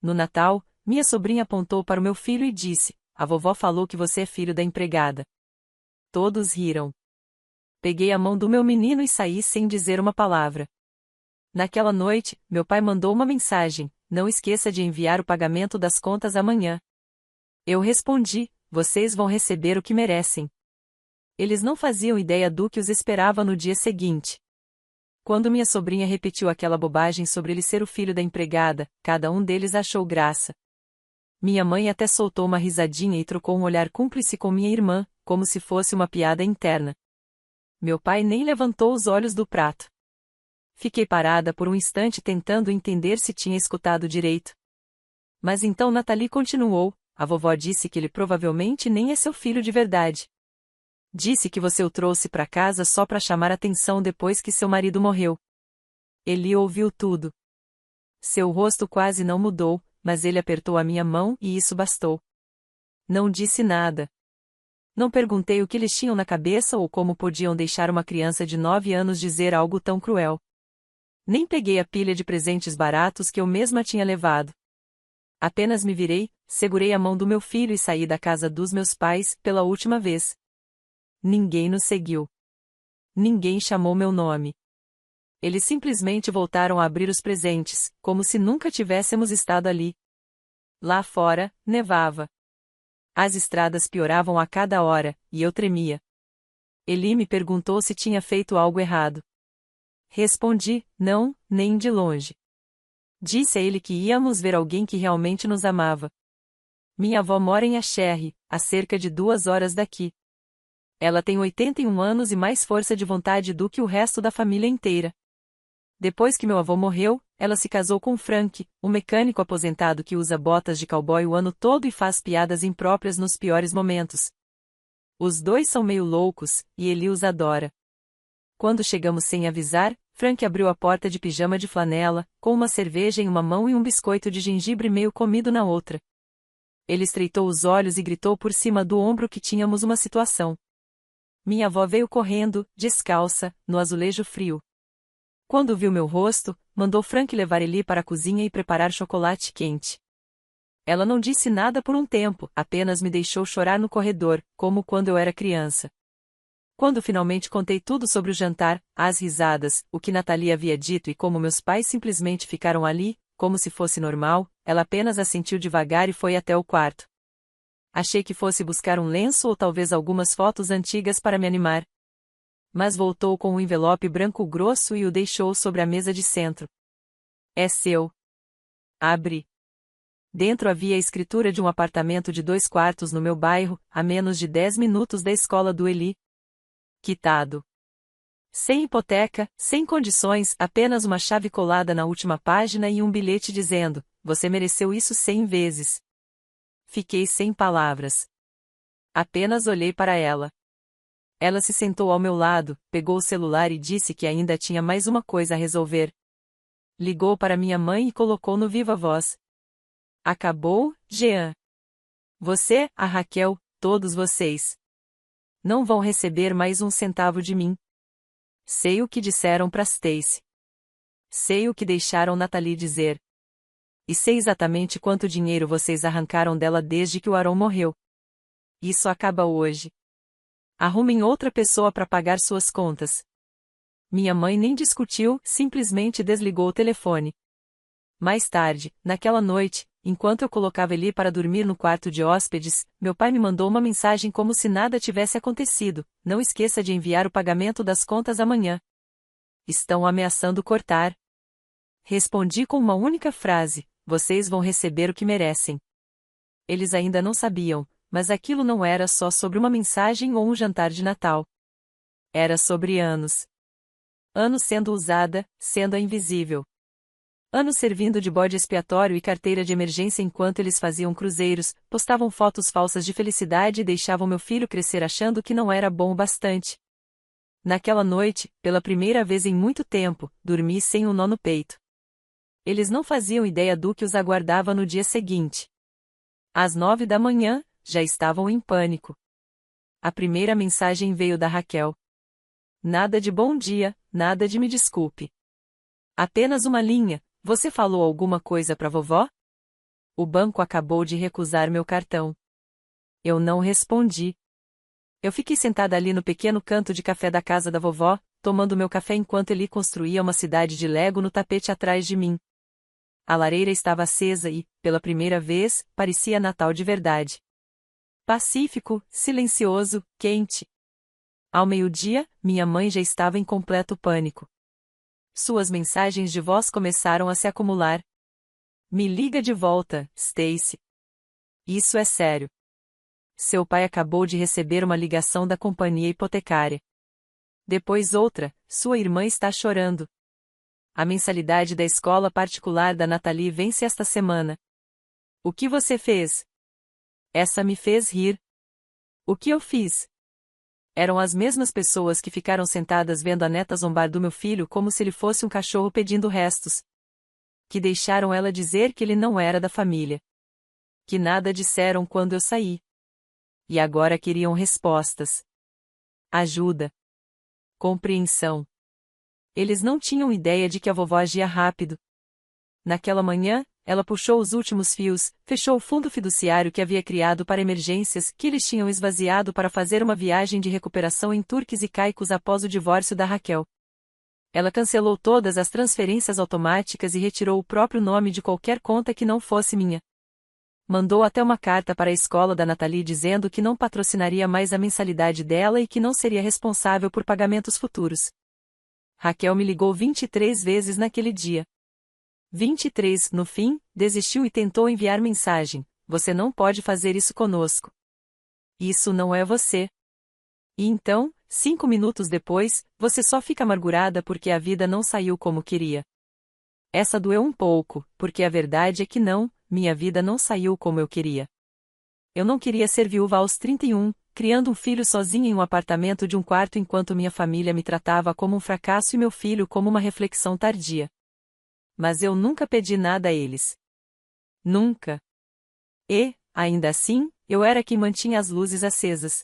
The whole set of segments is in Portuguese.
No Natal, minha sobrinha apontou para o meu filho e disse: "A vovó falou que você é filho da empregada." Todos riram. Peguei a mão do meu menino e saí sem dizer uma palavra. Naquela noite, meu pai mandou uma mensagem: "Não esqueça de enviar o pagamento das contas amanhã." Eu respondi: "Vocês vão receber o que merecem." Eles não faziam ideia do que os esperava no dia seguinte. Quando minha sobrinha repetiu aquela bobagem sobre ele ser o filho da empregada, cada um deles achou graça. Minha mãe até soltou uma risadinha e trocou um olhar cúmplice com minha irmã, como se fosse uma piada interna. Meu pai nem levantou os olhos do prato. Fiquei parada por um instante tentando entender se tinha escutado direito. Mas então Nathalie continuou: "A vovó disse que ele provavelmente nem é seu filho de verdade. Disse que você o trouxe para casa só para chamar atenção depois que seu marido morreu." Eli ouviu tudo. Seu rosto quase não mudou, mas ele apertou a minha mão e isso bastou. Não disse nada. Não perguntei o que eles tinham na cabeça ou como podiam deixar uma criança de 9 anos dizer algo tão cruel. Nem peguei a pilha de presentes baratos que eu mesma tinha levado. Apenas me virei, segurei a mão do meu filho e saí da casa dos meus pais, pela última vez. Ninguém nos seguiu. Ninguém chamou meu nome. Eles simplesmente voltaram a abrir os presentes, como se nunca tivéssemos estado ali. Lá fora, nevava. As estradas pioravam a cada hora, e eu tremia. Eli me perguntou se tinha feito algo errado. Respondi: "Não, nem de longe." Disse a ele que íamos ver alguém que realmente nos amava. Minha avó mora em Acherre, a cerca de 2 horas daqui. Ela tem 81 anos e mais força de vontade do que o resto da família inteira. Depois que meu avô morreu, ela se casou com Frank, um mecânico aposentado que usa botas de cowboy o ano todo e faz piadas impróprias nos piores momentos. Os dois são meio loucos, e ele os adora. Quando chegamos sem avisar, Frank abriu a porta de pijama de flanela, com uma cerveja em uma mão e um biscoito de gengibre meio comido na outra. Ele estreitou os olhos e gritou por cima do ombro que tínhamos uma situação. Minha avó veio correndo, descalça, no azulejo frio. Quando viu meu rosto, mandou Frank levar Eli para a cozinha e preparar chocolate quente. Ela não disse nada por um tempo, apenas me deixou chorar no corredor, como quando eu era criança. Quando finalmente contei tudo sobre o jantar, as risadas, o que Nathalie havia dito e como meus pais simplesmente ficaram ali, como se fosse normal, ela apenas assentiu devagar e foi até o quarto. Achei que fosse buscar um lenço ou talvez algumas fotos antigas para me animar. Mas voltou com um envelope branco grosso e o deixou sobre a mesa de centro. "É seu." Abri. Dentro havia a escritura de um apartamento de 2 quartos no meu bairro, a menos de 10 minutos da escola do Eli. Quitado. Sem hipoteca, sem condições, apenas uma chave colada na última página e um bilhete dizendo: "Você mereceu isso 100 vezes." Fiquei sem palavras. Apenas olhei para ela. Ela se sentou ao meu lado, pegou o celular e disse que ainda tinha mais uma coisa a resolver. Ligou para minha mãe e colocou no viva voz. "Acabou, Jean. Você, a Raquel, todos vocês não vão receber mais um centavo de mim. Sei o que disseram para Stacy. Sei o que deixaram Nathalie dizer. E sei exatamente quanto dinheiro vocês arrancaram dela desde que o Aaron morreu. Isso acaba hoje. Arrumem outra pessoa para pagar suas contas." Minha mãe nem discutiu, simplesmente desligou o telefone. Mais tarde, naquela noite, enquanto eu colocava Eli para dormir no quarto de hóspedes, meu pai me mandou uma mensagem como se nada tivesse acontecido: "Não esqueça de enviar o pagamento das contas amanhã. Estão ameaçando cortar." Respondi com uma única frase: "Vocês vão receber o que merecem." Eles ainda não sabiam, mas aquilo não era só sobre uma mensagem ou um jantar de Natal. Era sobre anos. Anos sendo usada, sendo a invisível. Anos servindo de bode expiatório e carteira de emergência enquanto eles faziam cruzeiros, postavam fotos falsas de felicidade e deixavam meu filho crescer achando que não era bom o bastante. Naquela noite, pela primeira vez em muito tempo, dormi sem um nó no peito. Eles não faziam ideia do que os aguardava no dia seguinte. Às 9 da manhã, já estavam em pânico. A primeira mensagem veio da Raquel. Nada de bom dia, nada de me desculpe. Apenas uma linha: "Você falou alguma coisa pra vovó?" O banco acabou de recusar meu cartão. Eu não respondi. Eu fiquei sentada ali no pequeno canto de café da casa da vovó, tomando meu café enquanto ele construía uma cidade de Lego no tapete atrás de mim. A lareira estava acesa e, pela primeira vez, parecia Natal de verdade. Pacífico, silencioso, quente. Ao meio-dia, minha mãe já estava em completo pânico. Suas mensagens de voz começaram a se acumular. Me liga de volta, Stacy. Isso é sério. Seu pai acabou de receber uma ligação da companhia hipotecária. Depois outra, sua irmã está chorando. A mensalidade da escola particular da Natalie vence esta semana. O que você fez? Essa me fez rir. O que eu fiz? Eram as mesmas pessoas que ficaram sentadas vendo a neta zombar do meu filho como se ele fosse um cachorro pedindo restos. Que deixaram ela dizer que ele não era da família. Que nada disseram quando eu saí. E agora queriam respostas. Ajuda. Compreensão. Eles não tinham ideia de que a vovó agia rápido. Naquela manhã, ela puxou os últimos fios, fechou o fundo fiduciário que havia criado para emergências que eles tinham esvaziado para fazer uma viagem de recuperação em Turques e Caicos após o divórcio da Raquel. Ela cancelou todas as transferências automáticas e retirou o próprio nome de qualquer conta que não fosse minha. Mandou até uma carta para a escola da Natalie dizendo que não patrocinaria mais a mensalidade dela e que não seria responsável por pagamentos futuros. Raquel me ligou 23 vezes naquele dia. 23, no fim, desistiu e tentou enviar mensagem: você não pode fazer isso conosco. Isso não é você. E então, 5 minutos depois, você só fica amargurada porque a vida não saiu como queria. Essa doeu um pouco, porque a verdade é que não, minha vida não saiu como eu queria. Eu não queria ser viúva aos 31, criando um filho sozinha em um apartamento de um quarto enquanto minha família me tratava como um fracasso e meu filho como uma reflexão tardia. Mas eu nunca pedi nada a eles. Nunca. E, ainda assim, eu era quem mantinha as luzes acesas.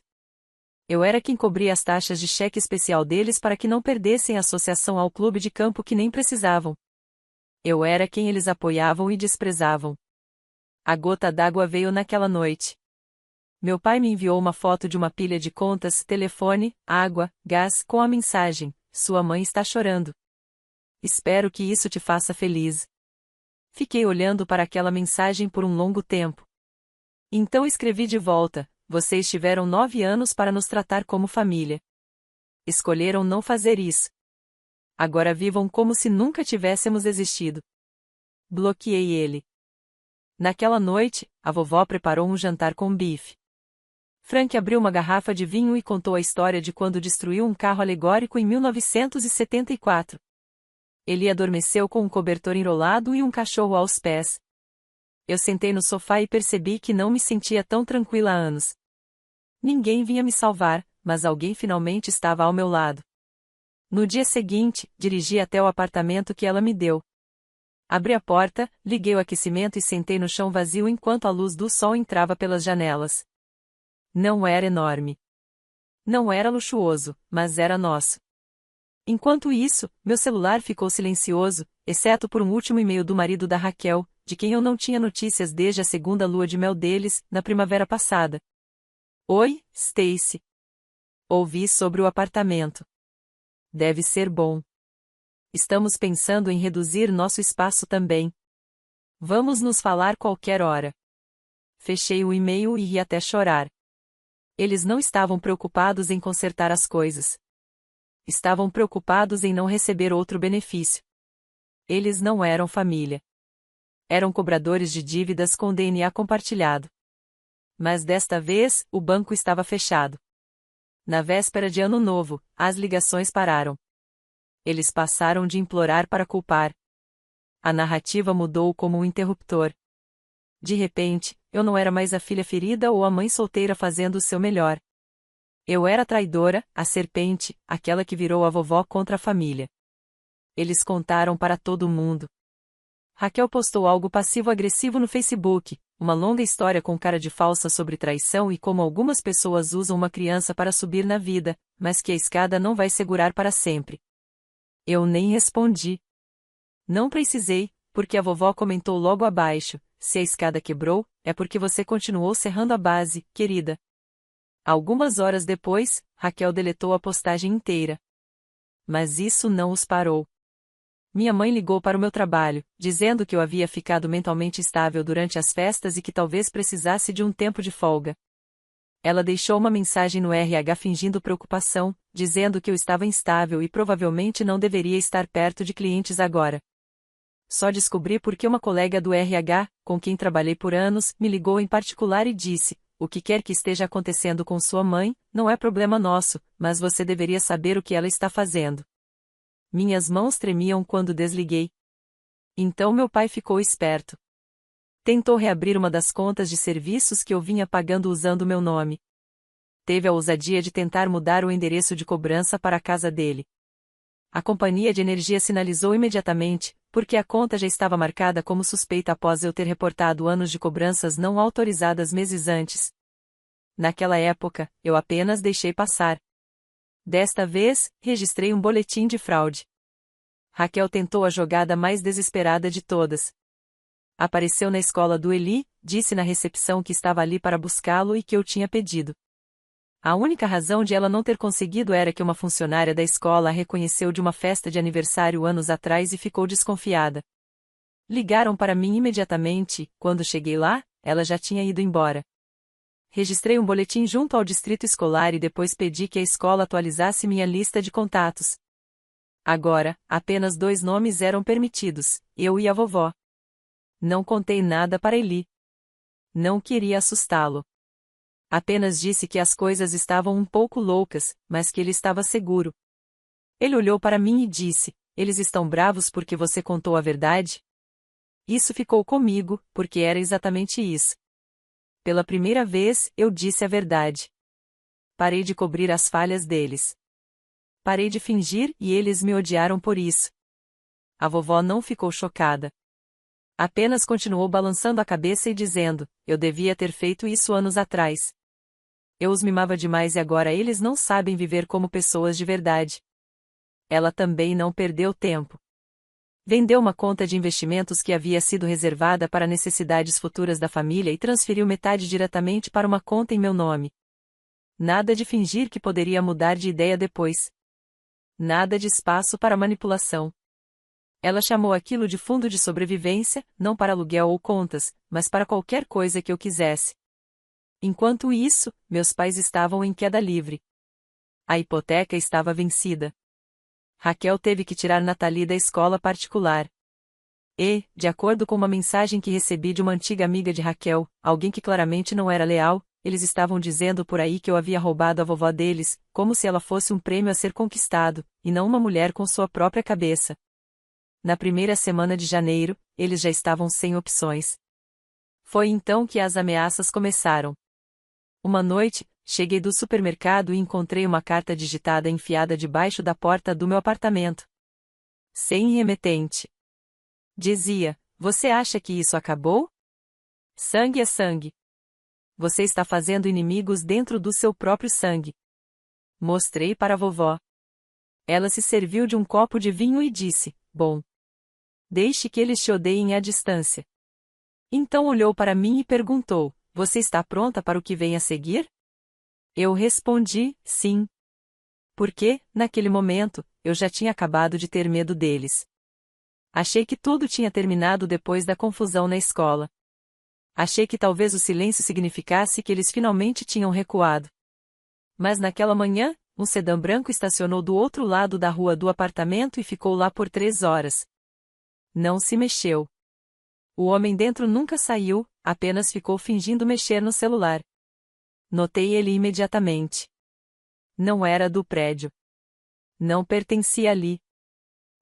Eu era quem cobria as taxas de cheque especial deles para que não perdessem a associação ao clube de campo que nem precisavam. Eu era quem eles apoiavam e desprezavam. A gota d'água veio naquela noite. Meu pai me enviou uma foto de uma pilha de contas, telefone, água, gás, com a mensagem: sua mãe está chorando. Espero que isso te faça feliz. Fiquei olhando para aquela mensagem por um longo tempo. Então escrevi de volta: vocês tiveram 9 anos para nos tratar como família. Escolheram não fazer isso. Agora vivam como se nunca tivéssemos existido. Bloqueei ele. Naquela noite, a vovó preparou um jantar com bife. Frank abriu uma garrafa de vinho e contou a história de quando destruiu um carro alegórico em 1974. Ele adormeceu com um cobertor enrolado e um cachorro aos pés. Eu sentei no sofá e percebi que não me sentia tão tranquila há anos. Ninguém vinha me salvar, mas alguém finalmente estava ao meu lado. No dia seguinte, dirigi até o apartamento que ela me deu. Abri a porta, liguei o aquecimento e sentei no chão vazio enquanto a luz do sol entrava pelas janelas. Não era enorme. Não era luxuoso, mas era nosso. Enquanto isso, meu celular ficou silencioso, exceto por um último e-mail do marido da Raquel, de quem eu não tinha notícias desde a segunda lua de mel deles, na primavera passada. Oi, Stacy. Ouvi sobre o apartamento. Deve ser bom. Estamos pensando em reduzir nosso espaço também. Vamos nos falar qualquer hora. Fechei o e-mail e ri até chorar. Eles não estavam preocupados em consertar as coisas. Estavam preocupados em não receber outro benefício. Eles não eram família. Eram cobradores de dívidas com DNA compartilhado. Mas desta vez, o banco estava fechado. Na véspera de Ano Novo, as ligações pararam. Eles passaram de implorar para culpar. A narrativa mudou como um interruptor. De repente, eu não era mais a filha ferida ou a mãe solteira fazendo o seu melhor. Eu era a traidora, a serpente, aquela que virou a vovó contra a família. Eles contaram para todo mundo. Raquel postou algo passivo-agressivo no Facebook, uma longa história com cara de falsa sobre traição e como algumas pessoas usam uma criança para subir na vida, mas que a escada não vai segurar para sempre. Eu nem respondi. Não precisei, porque a vovó comentou logo abaixo: se a escada quebrou, é porque você continuou serrando a base, querida. Algumas horas depois, Raquel deletou a postagem inteira. Mas isso não os parou. Minha mãe ligou para o meu trabalho, dizendo que eu havia ficado mentalmente instável durante as festas e que talvez precisasse de um tempo de folga. Ela deixou uma mensagem no RH fingindo preocupação, dizendo que eu estava instável e provavelmente não deveria estar perto de clientes agora. Só descobri porque uma colega do RH, com quem trabalhei por anos, me ligou em particular e disse: o que quer que esteja acontecendo com sua mãe, não é problema nosso, mas você deveria saber o que ela está fazendo. Minhas mãos tremiam quando desliguei. Então meu pai ficou esperto. Tentou reabrir uma das contas de serviços que eu vinha pagando usando meu nome. Teve a ousadia de tentar mudar o endereço de cobrança para a casa dele. A companhia de energia sinalizou imediatamente, porque a conta já estava marcada como suspeita após eu ter reportado anos de cobranças não autorizadas meses antes. Naquela época, eu apenas deixei passar. Desta vez, registrei um boletim de fraude. Raquel tentou a jogada mais desesperada de todas. Apareceu na escola do Eli, disse na recepção que estava ali para buscá-lo e que eu tinha pedido. A única razão de ela não ter conseguido era que uma funcionária da escola a reconheceu de uma festa de aniversário anos atrás e ficou desconfiada. Ligaram para mim imediatamente, quando cheguei lá, ela já tinha ido embora. Registrei um boletim junto ao distrito escolar e depois pedi que a escola atualizasse minha lista de contatos. Agora, apenas 2 nomes eram permitidos, eu e a vovó. Não contei nada para Eli. Não queria assustá-lo. Apenas disse que as coisas estavam um pouco loucas, mas que ele estava seguro. Ele olhou para mim e disse: eles estão bravos porque você contou a verdade? Isso ficou comigo, porque era exatamente isso. Pela primeira vez, eu disse a verdade. Parei de cobrir as falhas deles. Parei de fingir e eles me odiaram por isso. A vovó não ficou chocada. Apenas continuou balançando a cabeça e dizendo: eu devia ter feito isso anos atrás. Eu os mimava demais e agora eles não sabem viver como pessoas de verdade. Ela também não perdeu tempo. Vendeu uma conta de investimentos que havia sido reservada para necessidades futuras da família e transferiu metade diretamente para uma conta em meu nome. Nada de fingir que poderia mudar de ideia depois. Nada de espaço para manipulação. Ela chamou aquilo de fundo de sobrevivência, não para aluguel ou contas, mas para qualquer coisa que eu quisesse. Enquanto isso, meus pais estavam em queda livre. A hipoteca estava vencida. Raquel teve que tirar Nathalie da escola particular. E, de acordo com uma mensagem que recebi de uma antiga amiga de Raquel, alguém que claramente não era leal, eles estavam dizendo por aí que eu havia roubado a vovó deles, como se ela fosse um prêmio a ser conquistado, e não uma mulher com sua própria cabeça. Na primeira semana de janeiro, eles já estavam sem opções. Foi então que as ameaças começaram. Uma noite, cheguei do supermercado e encontrei uma carta digitada enfiada debaixo da porta do meu apartamento. Sem remetente. Dizia: você acha que isso acabou? Sangue é sangue. Você está fazendo inimigos dentro do seu próprio sangue. Mostrei para a vovó. Ela se serviu de um copo de vinho e disse: bom. Deixe que eles te odeiem à distância. Então olhou para mim e perguntou: você está pronta para o que vem a seguir? Eu respondi: sim. Porque, naquele momento, eu já tinha acabado de ter medo deles. Achei que tudo tinha terminado depois da confusão na escola. Achei que talvez o silêncio significasse que eles finalmente tinham recuado. Mas naquela manhã, um sedã branco estacionou do outro lado da rua do apartamento e ficou lá por 3 horas. Não se mexeu. O homem dentro nunca saiu, apenas ficou fingindo mexer no celular. Notei ele imediatamente. Não era do prédio. Não pertencia ali.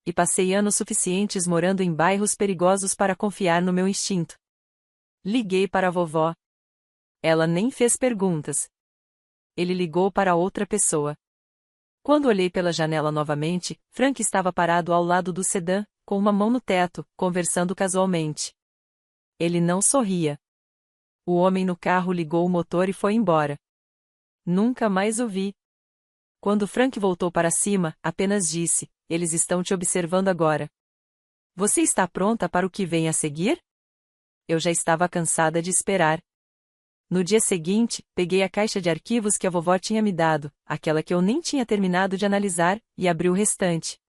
E passei anos suficientes morando em bairros perigosos para confiar no meu instinto. Liguei para a vovó. Ela nem fez perguntas. Ele ligou para outra pessoa. Quando olhei pela janela novamente, Frank estava parado ao lado do sedã, com uma mão no teto, conversando casualmente. Ele não sorria. O homem no carro ligou o motor e foi embora. Nunca mais o vi. Quando Frank voltou para cima, apenas disse: eles estão te observando agora. Você está pronta para o que vem a seguir? Eu já estava cansada de esperar. No dia seguinte, peguei a caixa de arquivos que a vovó tinha me dado, aquela que eu nem tinha terminado de analisar, e abri o restante.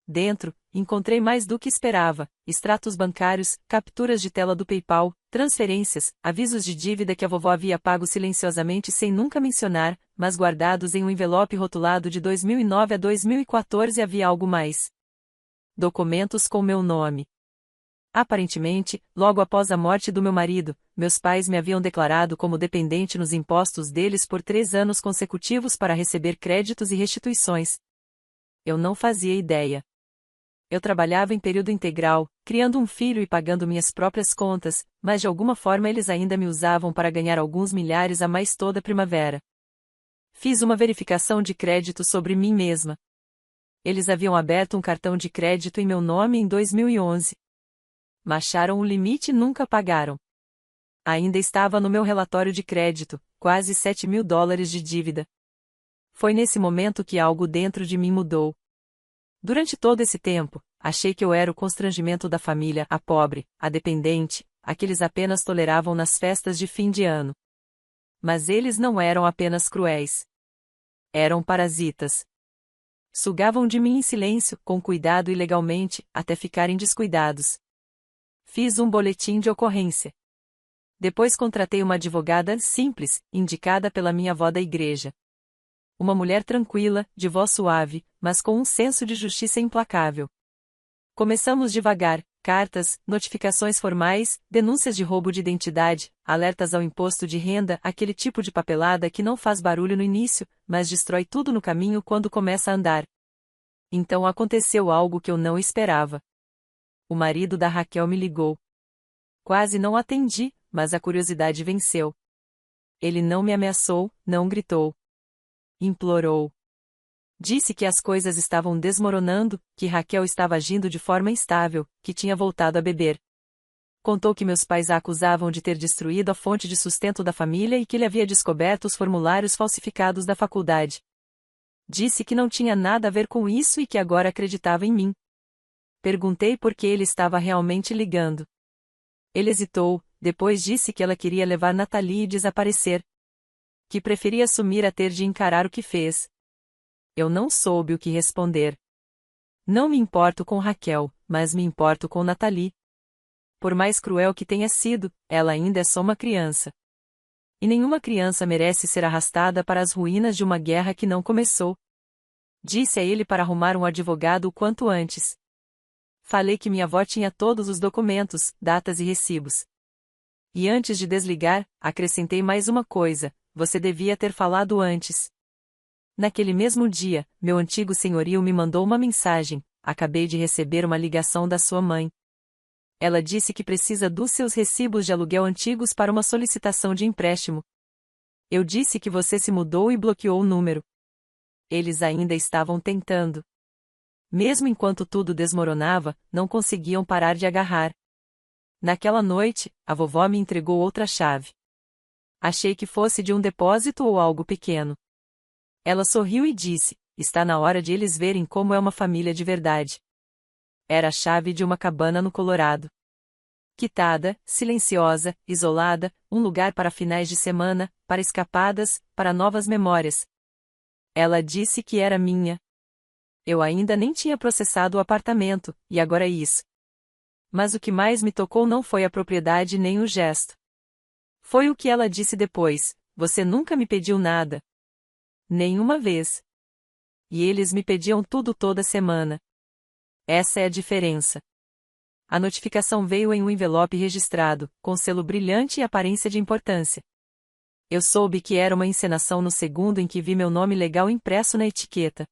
Dentro, encontrei mais do que esperava: extratos bancários, capturas de tela do PayPal, transferências, avisos de dívida que a vovó havia pago silenciosamente sem nunca mencionar, mas guardados em um envelope rotulado de 2009 a 2014. Havia algo mais. Documentos com meu nome. Aparentemente, logo após a morte do meu marido, meus pais me haviam declarado como dependente nos impostos deles por 3 anos consecutivos para receber créditos e restituições. Eu não fazia ideia. Eu trabalhava em período integral, criando um filho e pagando minhas próprias contas, mas de alguma forma eles ainda me usavam para ganhar alguns milhares a mais toda primavera. Fiz uma verificação de crédito sobre mim mesma. Eles haviam aberto um cartão de crédito em meu nome em 2011. Macharam o limite e nunca pagaram. Ainda estava no meu relatório de crédito, quase $7.000 de dívida. Foi nesse momento que algo dentro de mim mudou. Durante todo esse tempo, achei que eu era o constrangimento da família, a pobre, a dependente, a que eles apenas toleravam nas festas de fim de ano. Mas eles não eram apenas cruéis. Eram parasitas. Sugavam de mim em silêncio, com cuidado e legalmente, até ficarem descuidados. Fiz um boletim de ocorrência. Depois contratei uma advogada simples, indicada pela minha avó da igreja. Uma mulher tranquila, de voz suave, mas com um senso de justiça implacável. Começamos devagar: cartas, notificações formais, denúncias de roubo de identidade, alertas ao imposto de renda, aquele tipo de papelada que não faz barulho no início, mas destrói tudo no caminho quando começa a andar. Então aconteceu algo que eu não esperava. O marido da Raquel me ligou. Quase não atendi, mas a curiosidade venceu. Ele não me ameaçou, não gritou. Implorou. Disse que as coisas estavam desmoronando, que Raquel estava agindo de forma instável, que tinha voltado a beber. Contou que meus pais a acusavam de ter destruído a fonte de sustento da família e que ele havia descoberto os formulários falsificados da faculdade. Disse que não tinha nada a ver com isso e que agora acreditava em mim. Perguntei por que ele estava realmente ligando. Ele hesitou, depois disse que ela queria levar Nathalie e desaparecer. Que preferia assumir a ter de encarar o que fez. Eu não soube o que responder. Não me importo com Raquel, mas me importo com Nathalie. Por mais cruel que tenha sido, ela ainda é só uma criança. E nenhuma criança merece ser arrastada para as ruínas de uma guerra que não começou. Disse a ele para arrumar um advogado o quanto antes. Falei que minha avó tinha todos os documentos, datas e recibos. E antes de desligar, acrescentei mais uma coisa: você devia ter falado antes. Naquele mesmo dia, meu antigo senhorio me mandou uma mensagem: acabei de receber uma ligação da sua mãe. Ela disse que precisa dos seus recibos de aluguel antigos para uma solicitação de empréstimo. Eu disse que você se mudou e bloqueou o número. Eles ainda estavam tentando. Mesmo enquanto tudo desmoronava, não conseguiam parar de agarrar. Naquela noite, a vovó me entregou outra chave. Achei que fosse de um depósito ou algo pequeno. Ela sorriu e disse: está na hora de eles verem como é uma família de verdade. Era a chave de uma cabana no Colorado. Quitada, silenciosa, isolada, um lugar para finais de semana, para escapadas, para novas memórias. Ela disse que era minha. Eu ainda nem tinha processado o apartamento, e agora é isso. Mas o que mais me tocou não foi a propriedade nem o gesto. Foi o que ela disse depois: você nunca me pediu nada. Nenhuma vez. E eles me pediam tudo toda semana. Essa é a diferença. A notificação veio em um envelope registrado, com selo brilhante e aparência de importância. Eu soube que era uma encenação no segundo em que vi meu nome legal impresso na etiqueta.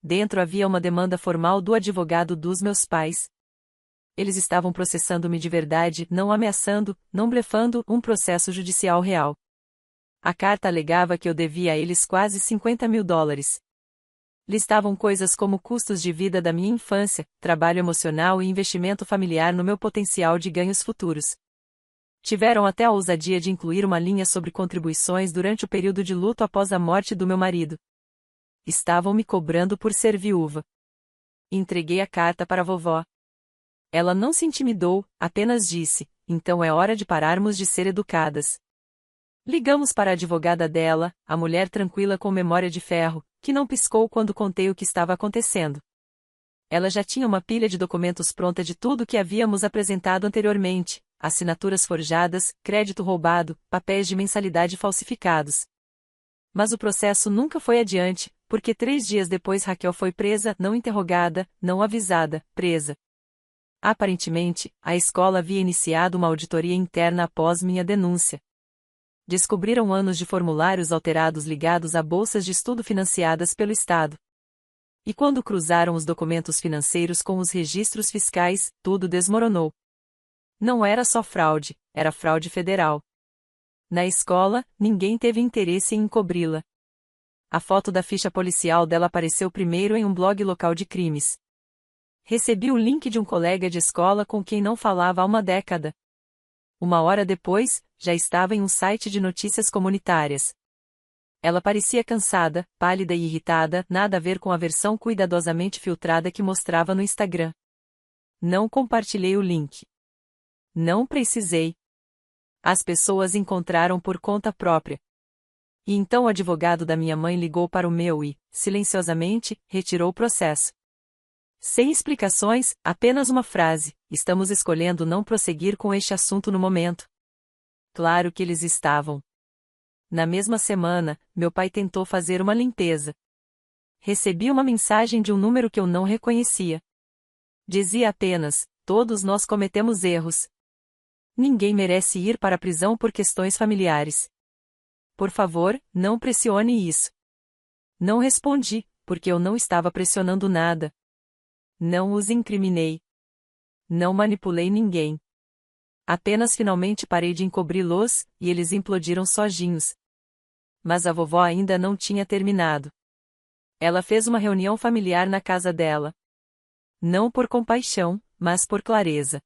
Dentro havia uma demanda formal do advogado dos meus pais. Eles estavam processando-me de verdade, não ameaçando, não blefando, um processo judicial real. A carta alegava que eu devia a eles quase $50.000. Listavam coisas como custos de vida da minha infância, trabalho emocional e investimento familiar no meu potencial de ganhos futuros. Tiveram até a ousadia de incluir uma linha sobre contribuições durante o período de luto após a morte do meu marido. Estavam me cobrando por ser viúva. Entreguei a carta para a vovó. Ela não se intimidou, apenas disse: então é hora de pararmos de ser educadas. Ligamos para a advogada dela, a mulher tranquila com memória de ferro, que não piscou quando contei o que estava acontecendo. Ela já tinha uma pilha de documentos pronta de tudo que havíamos apresentado anteriormente: assinaturas forjadas, crédito roubado, papéis de mensalidade falsificados. Mas o processo nunca foi adiante, porque 3 dias depois Raquel foi presa, não interrogada, não avisada, presa. Aparentemente, a escola havia iniciado uma auditoria interna após minha denúncia. Descobriram anos de formulários alterados ligados a bolsas de estudo financiadas pelo Estado. E quando cruzaram os documentos financeiros com os registros fiscais, tudo desmoronou. Não era só fraude, era fraude federal. Na escola, ninguém teve interesse em encobri-la. A foto da ficha policial dela apareceu primeiro em um blog local de crimes. Recebi o link de um colega de escola com quem não falava há uma década. 1 hora depois, já estava em um site de notícias comunitárias. Ela parecia cansada, pálida e irritada, nada a ver com a versão cuidadosamente filtrada que mostrava no Instagram. Não compartilhei o link. Não precisei. As pessoas encontraram por conta própria. E então o advogado da minha mãe ligou para o meu e, silenciosamente, retirou o processo. Sem explicações, apenas uma frase: estamos escolhendo não prosseguir com este assunto no momento. Claro que eles estavam. Na mesma semana, meu pai tentou fazer uma limpeza. Recebi uma mensagem de um número que eu não reconhecia. Dizia apenas: todos nós cometemos erros. Ninguém merece ir para a prisão por questões familiares. Por favor, não pressione isso. Não respondi, porque eu não estava pressionando nada. Não os incriminei. Não manipulei ninguém. Apenas finalmente parei de encobri-los, e eles implodiram sozinhos. Mas a vovó ainda não tinha terminado. Ela fez uma reunião familiar na casa dela. Não por compaixão, mas por clareza.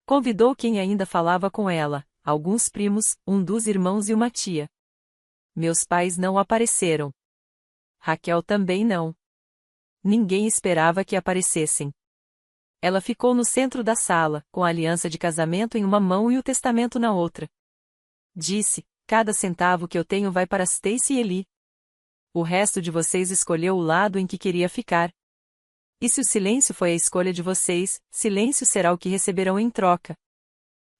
Convidou quem ainda falava com ela, alguns primos, um dos irmãos e uma tia. Meus pais não apareceram. Raquel também não. Ninguém esperava que aparecessem. Ela ficou no centro da sala, com a aliança de casamento em uma mão e o testamento na outra. Disse: cada centavo que eu tenho vai para Stacy e Eli. O resto de vocês escolheu o lado em que queria ficar. E se o silêncio foi a escolha de vocês, silêncio será o que receberão em troca.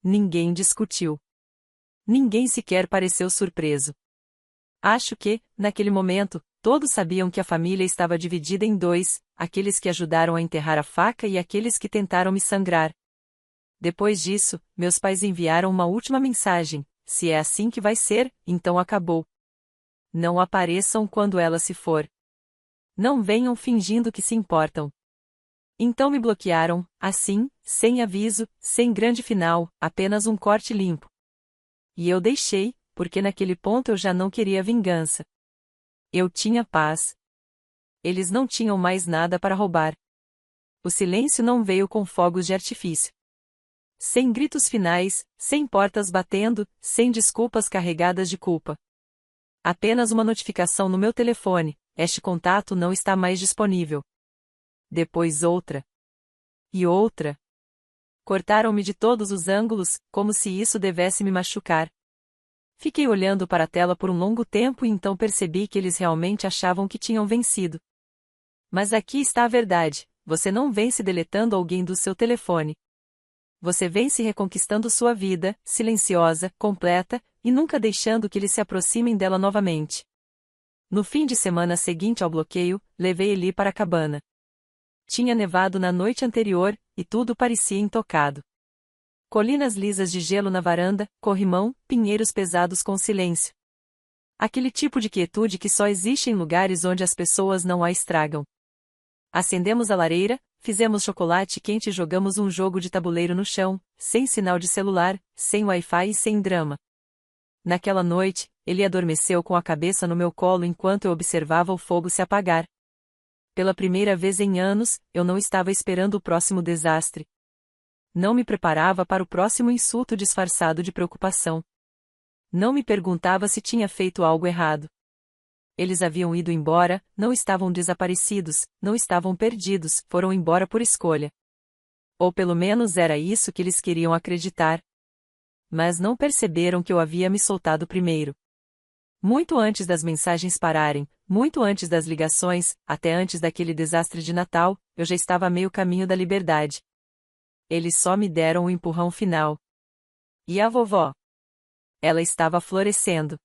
Ninguém discutiu. Ninguém sequer pareceu surpreso. Acho que, naquele momento, todos sabiam que a família estava dividida em dois: aqueles que ajudaram a enterrar a faca e aqueles que tentaram me sangrar. Depois disso, meus pais enviaram uma última mensagem: se é assim que vai ser, então acabou. Não apareçam quando ela se for. Não venham fingindo que se importam. Então me bloquearam, assim, sem aviso, sem grande final, apenas um corte limpo. E eu deixei, porque naquele ponto eu já não queria vingança. Eu tinha paz. Eles não tinham mais nada para roubar. O silêncio não veio com fogos de artifício. Sem gritos finais, sem portas batendo, sem desculpas carregadas de culpa. Apenas uma notificação no meu telefone: este contato não está mais disponível. Depois outra. E outra. Cortaram-me de todos os ângulos, como se isso devesse me machucar. Fiquei olhando para a tela por um longo tempo e então percebi que eles realmente achavam que tinham vencido. Mas aqui está a verdade: você não vence deletando alguém do seu telefone. Você vence reconquistando sua vida, silenciosa, completa, e nunca deixando que eles se aproximem dela novamente. No fim de semana seguinte ao bloqueio, levei Eli para a cabana. Tinha nevado na noite anterior, e tudo parecia intocado. Colinas lisas de gelo na varanda, corrimão, pinheiros pesados com silêncio. Aquele tipo de quietude que só existe em lugares onde as pessoas não a estragam. Acendemos a lareira, fizemos chocolate quente e jogamos um jogo de tabuleiro no chão, sem sinal de celular, sem Wi-Fi e sem drama. Naquela noite, ele adormeceu com a cabeça no meu colo enquanto eu observava o fogo se apagar. Pela primeira vez em anos, eu não estava esperando o próximo desastre. Não me preparava para o próximo insulto disfarçado de preocupação. Não me perguntava se tinha feito algo errado. Eles haviam ido embora, não estavam desaparecidos, não estavam perdidos, foram embora por escolha. Ou pelo menos era isso que eles queriam acreditar. Mas não perceberam que eu havia me soltado primeiro. Muito antes das mensagens pararem, muito antes das ligações, até antes daquele desastre de Natal, eu já estava a meio caminho da liberdade. Eles só me deram o empurrão final. E a vovó? Ela estava florescendo.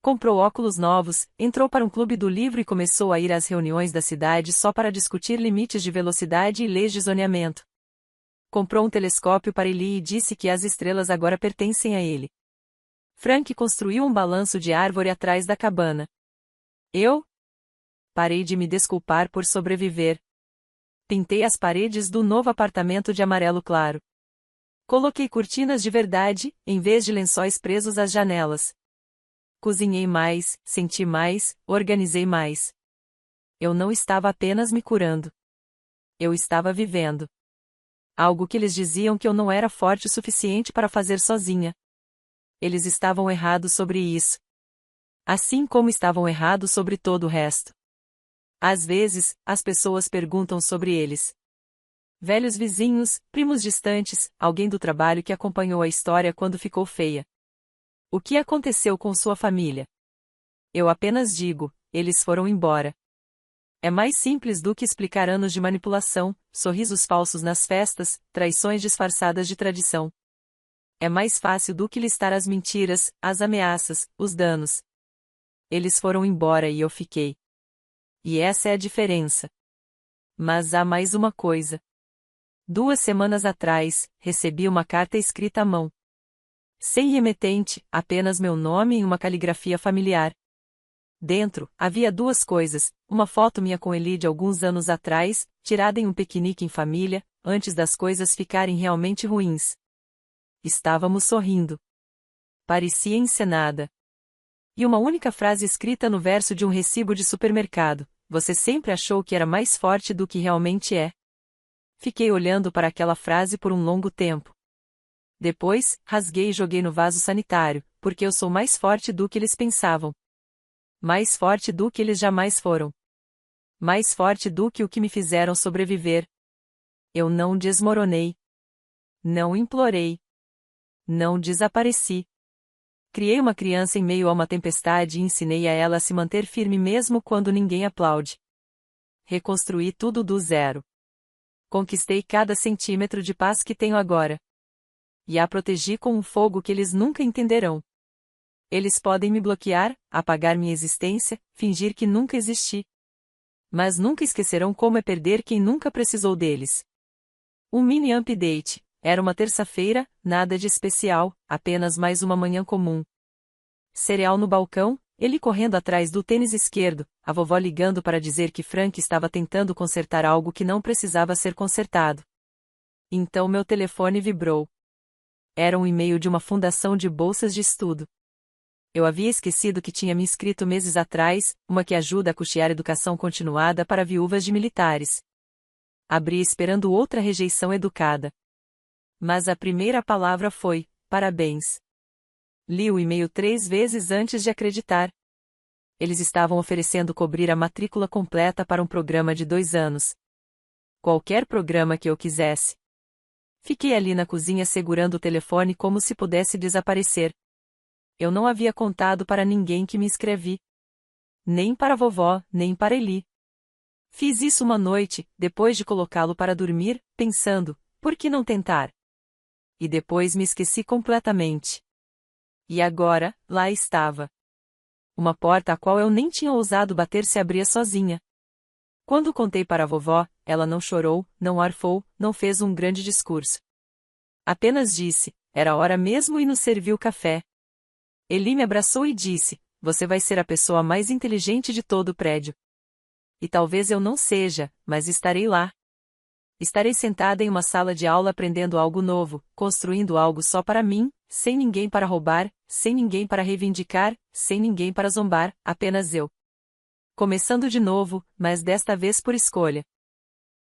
Comprou óculos novos, entrou para um clube do livro e começou a ir às reuniões da cidade só para discutir limites de velocidade e leis de zoneamento. Comprou um telescópio para Eli e disse que as estrelas agora pertencem a ele. Frank construiu um balanço de árvore atrás da cabana. Eu? Parei de me desculpar por sobreviver. Pintei as paredes do novo apartamento de amarelo claro. Coloquei cortinas de verdade, em vez de lençóis presos às janelas. Cozinhei mais, senti mais, organizei mais. Eu não estava apenas me curando. Eu estava vivendo. Algo que eles diziam que eu não era forte o suficiente para fazer sozinha. Eles estavam errados sobre isso. Assim como estavam errados sobre todo o resto. Às vezes, as pessoas perguntam sobre eles. Velhos vizinhos, primos distantes, alguém do trabalho que acompanhou a história quando ficou feia. O que aconteceu com sua família? Eu apenas digo, eles foram embora. É mais simples do que explicar anos de manipulação, sorrisos falsos nas festas, traições disfarçadas de tradição. É mais fácil do que listar as mentiras, as ameaças, os danos. Eles foram embora e eu fiquei. E essa é a diferença. Mas há mais uma coisa. 2 semanas atrás, recebi uma carta escrita à mão. Sem remetente, apenas meu nome e uma caligrafia familiar. Dentro, havia 2 coisas, uma foto minha com Eli de alguns anos atrás, tirada em um piquenique em família, antes das coisas ficarem realmente ruins. Estávamos sorrindo. Parecia encenada. E uma única frase escrita no verso de um recibo de supermercado: você sempre achou que era mais forte do que realmente é. Fiquei olhando para aquela frase por um longo tempo. Depois, rasguei e joguei no vaso sanitário, porque eu sou mais forte do que eles pensavam. Mais forte do que eles jamais foram. Mais forte do que o que me fizeram sobreviver. Eu não desmoronei. Não implorei. Não desapareci. Criei uma criança em meio a uma tempestade e ensinei a ela a se manter firme mesmo quando ninguém aplaude. Reconstruí tudo do zero. Conquistei cada centímetro de paz que tenho agora. E a protegi com um fogo que eles nunca entenderão. Eles podem me bloquear, apagar minha existência, fingir que nunca existi. Mas nunca esquecerão como é perder quem nunca precisou deles. Um mini update. Era uma terça-feira, nada de especial, apenas mais uma manhã comum. Cereal no balcão, ele correndo atrás do tênis esquerdo, a vovó ligando para dizer que Frank estava tentando consertar algo que não precisava ser consertado. Então meu telefone vibrou. Era um e-mail de uma fundação de bolsas de estudo. Eu havia esquecido que tinha me inscrito meses atrás, uma que ajuda a custear educação continuada para viúvas de militares. Abri esperando outra rejeição educada. Mas a primeira palavra foi: parabéns. Li o e-mail 3 vezes antes de acreditar. Eles estavam oferecendo cobrir a matrícula completa para um programa de 2 anos. Qualquer programa que eu quisesse. Fiquei ali na cozinha segurando o telefone como se pudesse desaparecer. Eu não havia contado para ninguém que me inscrevi. Nem para a vovó, nem para Eli. Fiz isso uma noite, depois de colocá-lo para dormir, pensando, por que não tentar? E depois me esqueci completamente. E agora, lá estava. Uma porta a qual eu nem tinha ousado bater se abria sozinha. Quando contei para a vovó, ela não chorou, não arfou, não fez um grande discurso. Apenas disse, era hora mesmo e nos serviu café. Eli me abraçou e disse, você vai ser a pessoa mais inteligente de todo o prédio. E talvez eu não seja, mas estarei lá. Estarei sentada em uma sala de aula aprendendo algo novo, construindo algo só para mim, sem ninguém para roubar, sem ninguém para reivindicar, sem ninguém para zombar, apenas eu. Começando de novo, mas desta vez por escolha.